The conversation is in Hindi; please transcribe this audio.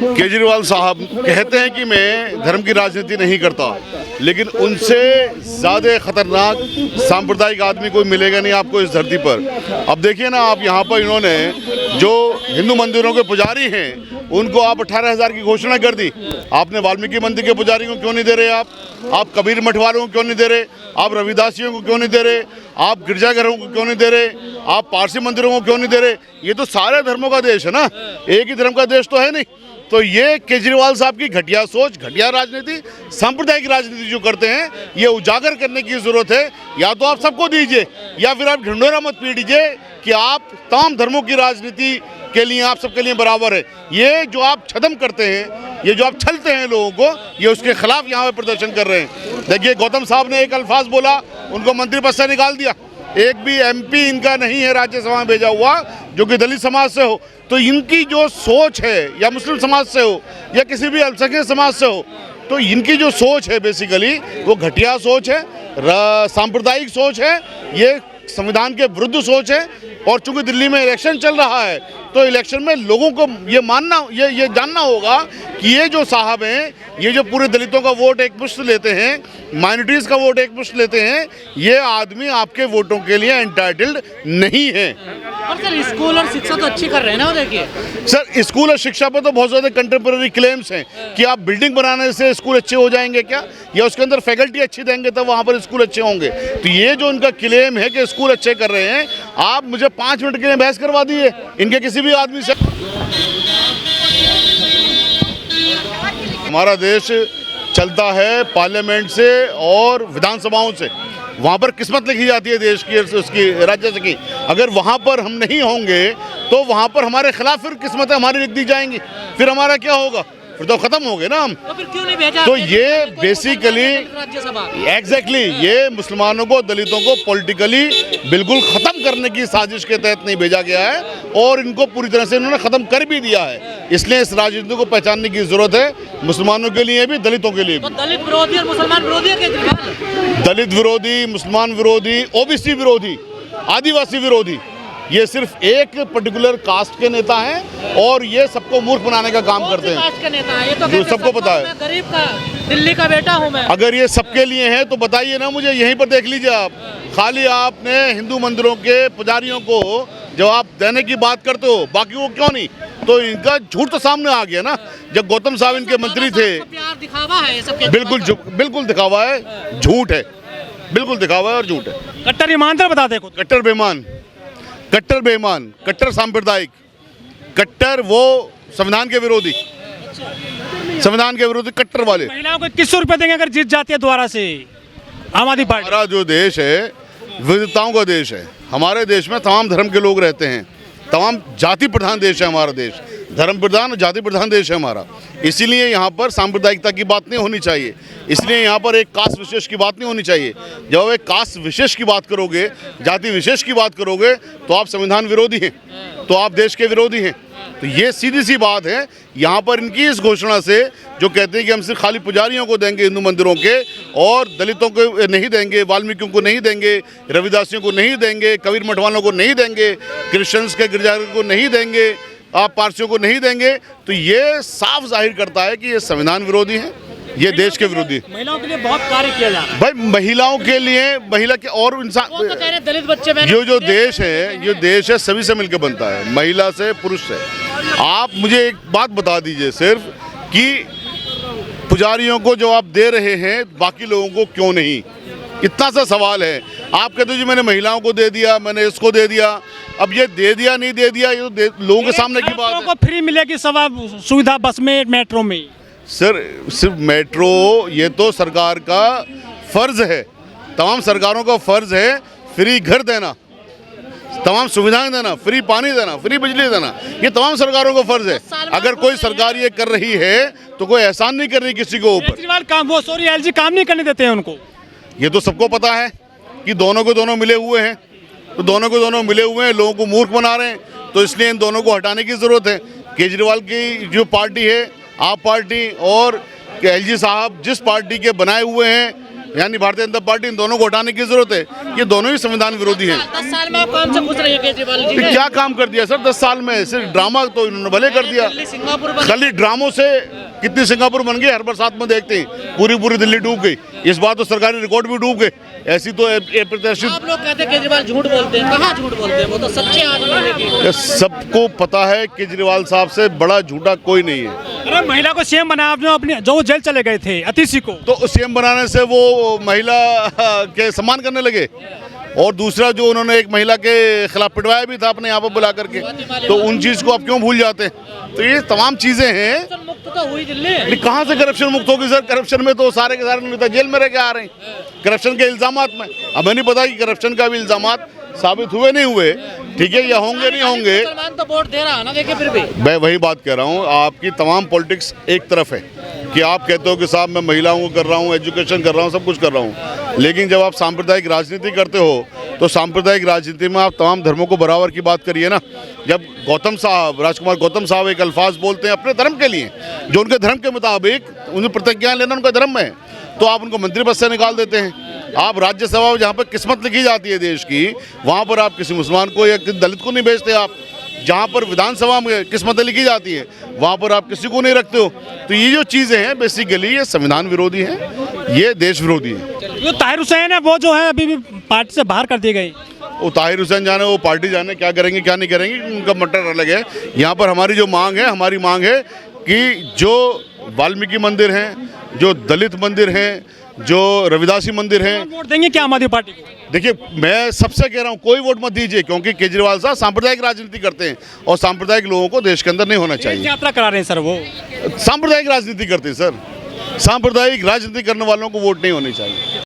केजरीवाल साहब कहते हैं कि मैं धर्म की राजनीति नहीं करता, लेकिन उनसे ज़्यादा खतरनाक सांप्रदायिक आदमी कोई मिलेगा नहीं आपको इस धरती पर। अब देखिए ना, आप यहाँ पर इन्होंने जो हिंदू मंदिरों के पुजारी हैं उनको आप 18,000 की घोषणा कर दी। आपने वाल्मीकि मंदिर के पुजारी को क्यों नहीं दे रहे? आप कबीर मठ वालों को क्यों नहीं दे रहे? आप रविदासियों को क्यों नहीं दे रहे? आप गिरजाघरों को क्यों नहीं दे रहे? आप पारसी मंदिरों को क्यों नहीं दे रहे? ये तो सारे धर्मों का देश है ना, एक ही धर्म का देश तो है नहीं। तो ये केजरीवाल साहब की घटिया सोच, घटिया राजनीति, सांप्रदायिक राजनीति जो करते हैं, ये उजागर करने की जरूरत है। या तो आप सबको दीजिए या फिर आप ढिंढोरा मत पीट दीजिए कि आप तमाम धर्मों की राजनीति के लिए आप सबके लिए बराबर है। ये जो आप छदम करते हैं, ये जो आप छलते हैं लोगों को, ये उसके खिलाफ यहाँ पे प्रदर्शन कर रहे हैं। देखिए, गौतम साहब ने एक अल्फाज बोला, उनको मंत्री पद से निकाल दिया। एक भी एमपी इनका नहीं है राज्यसभा में भेजा हुआ जो कि दलित समाज से हो। तो इनकी जो सोच है, या मुस्लिम समाज से हो या किसी भी अल्पसंख्यक समाज से हो, तो इनकी जो सोच है बेसिकली वो घटिया सोच है, सांप्रदायिक सोच है, ये संविधान के विरुद्ध सोच है। और चूंकि दिल्ली में इलेक्शन चल रहा है, तो इलेक्शन में लोगों को ये जानना होगा कि ये जो साहब हैं, ये जो पूरे दलितों का वोट एक मुश्त लेते हैं, माइनॉरिटीज़ का वोट एक मुश्त लेते हैं, ये आदमी आपके वोटों के लिए एंटाइटल्ड नहीं है। और सर, स्कूल और शिक्षा तो अच्छी कर रहे हैं ना, देखिए सर, स्कूल और शिक्षा पर तो बहुत ज़्यादा कंटेम्प्रेरी क्लेम्स हैं कि आप बिल्डिंग बनाने से स्कूल अच्छे हो जाएंगे क्या, या उसके अंदर फैकल्टी अच्छी देंगे तब वहाँ पर स्कूल अच्छे होंगे। तो ये जो उनका क्लेम है कि स्कूल अच्छे कर रहे हैं, आप मुझे 5 मिनट के लिए बहस करवा दिए इनके किसी भी आदमी से। हमारा देश चलता है पार्लियामेंट से और विधानसभाओं से, वहाँ पर किस्मत लिखी जाती है देश की, उसकी राज्य की। अगर वहाँ पर हम नहीं होंगे तो वहाँ पर हमारे खिलाफ फिर किस्मतें हमारी लिख दी जाएंगी, फिर हमारा क्या होगा? फिर तो खत्म हो गए ना हम। तो फिर क्यों नहीं भेजा? तो ये बेसिकली राज्यसभा ये मुसलमानों को, दलितों को पॉलिटिकली बिल्कुल ख़त्म करने की साजिश के तहत नहीं भेजा गया है, और इनको पूरी तरह से इन्होंने ख़त्म कर भी दिया है। इसलिए इस राजनीति को पहचानने की ज़रूरत है, मुसलमानों के लिए भी, दलितों के लिए भी। तो दलित विरोधी और मुसलमान विरोधी है केजरीवाल? दलित विरोधी, मुसलमान विरोधी, ओबीसी विरोधी, आदिवासी विरोधी, ये सिर्फ एक पर्टिकुलर कास्ट के नेता हैं और ये सबको मूर्ख बनाने का काम करते हैं। कास्ट के नेता है, ये तो जो सबको पता है। मैं गरीब का, दिल्ली का बेटा हूं मैं। अगर ये सबके लिए है तो बताइए ना मुझे, यहीं पर देख लीजिए आप। खाली आपने हिंदू मंदिरों के पुजारियों को जब आप देने की बात करते हो, बाकी वो क्यों नहीं? तो इनका झूठ तो सामने आ गया ना। जब गौतम साहब इनके मंत्री थे, प्यार दिखावा है ये सबके। बिल्कुल दिखावा है, झूठ है, बिल्कुल दिखावा है और झूठ है। कट्टर ईमानदार बता दे, कट्टर बेईमान, कट्टर बेईमान, कट्टर सांप्रदायिक, कट्टर वो संविधान के विरोधी, संविधान के विरोधी कट्टर वाले। महिलाओं को 2100 रुपए देंगे अगर जीत जाती है दोबारा से आम आदमी पार्टी। हमारा जो देश है विविधताओं का देश है। हमारे देश में तमाम धर्म के लोग रहते हैं, तमाम जाति प्रधान देश है हमारा देश, धर्म प्रधान और जाति प्रधान देश है हमारा। इसीलिए यहाँ पर सांप्रदायिकता की बात नहीं होनी चाहिए, इसलिए यहाँ पर एक कास्ट विशेष की बात नहीं होनी चाहिए। जब एक कास्ट विशेष की बात करोगे, जाति विशेष की बात करोगे, तो आप संविधान विरोधी हैं, तो आप देश के विरोधी हैं। तो ये सीधी सी बात है। यहाँ पर इनकी इस घोषणा से जो कहते हैं कि हम सिर्फ खाली पुजारियों को देंगे हिंदू मंदिरों के, और दलितों को नहीं देंगे, वाल्मीकियों को नहीं देंगे, रविदासियों को नहीं देंगे, कबीर मठ वालों को नहीं देंगे, क्रिश्चियंस के गिरजाघर को नहीं देंगे, आप पारसियों को नहीं देंगे, तो ये साफ जाहिर करता है कि ये संविधान विरोधी है, ये देश के विरोधी। महिलाओं के लिए बहुत कार्य किया जा रहा है भाई, महिलाओं के लिए, महिला के और इंसान, वो तो कह रहे हैं दलित बच्चे में ये जो देश है, ये देश है सभी से मिलकर बनता है, महिला से, पुरुष से। आप मुझे एक बात बता दीजिए सिर्फ कि पुजारियों को जो आप दे रहे हैं, बाकी लोगों को क्यों नहीं? इतना सा सवाल है। आप कहते हो जी मैंने महिलाओं को दे दिया, मैंने इसको दे दिया। अब ये दे दिया नहीं दे दिया, ये तो लोगों के सामने की बात है। को फ्री मिलेगी सुविधा बस में, मेट्रो में। सर, सिर्फ मेट्रो, ये तो सरकार का फर्ज है, तमाम सरकारों का फर्ज है फ्री घर देना, तमाम सुविधाएं देना, फ्री पानी देना, फ्री बिजली देना, ये तमाम सरकारों का फर्ज है। अगर कोई सरकार ये कर रही है तो कोई एहसान नहीं कर रही किसी को ऊपर। केजरीवाल एलजी काम नहीं करने देते हैं उनको। ये तो सबको पता है कि दोनों को दोनों मिले हुए हैं, तो दोनों को दोनों मिले हुए हैं, लोगों को मूर्ख बना रहे हैं, तो इसलिए इन दोनों को हटाने की ज़रूरत है। केजरीवाल की जो पार्टी है, आप पार्टी, और एलजी साहब जिस पार्टी के बनाए हुए हैं, यानी भारतीय जनता पार्टी, इन दोनों को हटाने की जरूरत है। ये दोनों ही संविधान विरोधी हैं। 10 साल में आप कौन से खुश रहे हैं केजरीवाल जी फिर ने? क्या काम कर दिया सर 10 साल में? सिर्फ ड्रामा तो इन्होंने भले कर दिया। दिल्ली सिंगापुर बन- खाली ड्रामों से कितनी सिंगापुर बन गई, हर बरसात में देखते हैं पूरी दिल्ली डूब गई। इस बार तो सरकारी रिकॉर्ड भी डूब गए। ऐसी तो अप्रत्याशित, आप लोग कहते हैं केजरीवाल झूठ बोलते हैं, कहाँ झूठ बोलते हैं? वो तो सच्चे आदमी है कि ये सबको पता है केजरीवाल साहब से बड़ा झूठा कोई नहीं है। अरे महिला को सीएम बनाया आपने, अपने जो जेल चले गए थे अतिशी को। तो सीएम बनाने से वो महिला के सम्मान करने लगे। और दूसरा जो उन्होंने एक महिला के खिलाफ पिटवाया भी था अपने यहाँ पर बुला करके, तो उन चीज़ को आप क्यों भूल जाते हैं? तो ये तमाम चीज़ें हैं। करप्शन मुक्त तो हुई दिल्ली। लेकिन कहाँ से करप्शन मुक्त होगी सर? करप्शन में तो सारे के सारे नेता जेल में रह के आ रहे हैं करप्शन के इल्जामात में। हमें नहीं पता कि करप्शन का भी इल्जामात साबित हुए नहीं हुए, ठीक है, या होंगे नहीं होंगे। सलमान तो वोट दे रहा है ना, देखिए फिर भी मैं वही बात कह रहा हूँ, आपकी तमाम पॉलिटिक्स एक तरफ है कि आप कहते हो कि साहब मैं महिलाओं को कर रहा हूँ, एजुकेशन कर रहा हूँ, सब कुछ कर रहा हूँ, लेकिन जब आप सांप्रदायिक राजनीति करते हो तो सांप्रदायिक राजनीति में आप तमाम धर्मों को बराबर की बात करिए ना। जब गौतम साहब, राजकुमार गौतम साहब एक अल्फाज बोलते हैं अपने धर्म के लिए, जो उनके धर्म के मुताबिक उन्हें प्रतिज्ञा लेना उनका धर्म है, तो आप उनको मंत्री पद से निकाल देते हैं। आप राज्यसभा में जहाँ पर किस्मत लिखी जाती है देश की, वहाँ पर आप किसी मुसलमान को या किसी दलित को नहीं भेजते। आप जहाँ पर विधानसभा में किस्मतें लिखी जाती है, वहाँ पर आप किसी को नहीं रखते हो। तो ये जो चीज़ें हैं बेसिकली ये संविधान विरोधी हैं, ये देश विरोधी हैं। जो ताहिर हुसैन है वो जो है अभी भी पार्टी से बाहर कर दिए गए। वो ताहिर हुसैन जाने, वो पार्टी जाने, क्या करेंगे क्या नहीं करेंगे, उनका मटर अलग है। यहाँ पर हमारी जो मांग है, हमारी मांग है कि जो वाल्मीकि मंदिर हैं, जो दलित मंदिर हैं, जो रविदासी मंदिर हैं, वोट देंगे क्या आम आदमी पार्टी को? देखिए मैं सबसे कह रहा हूँ कोई वोट मत दीजिए, क्योंकि केजरीवाल साहब सांप्रदायिक राजनीति करते हैं और सांप्रदायिक लोगों को देश के अंदर नहीं होना चाहिए। यात्रा करा रहे हैं सर वो। सांप्रदायिक राजनीति करते हैं सर, सांप्रदायिक राजनीति करने वालों को वोट नहीं होनी चाहिए।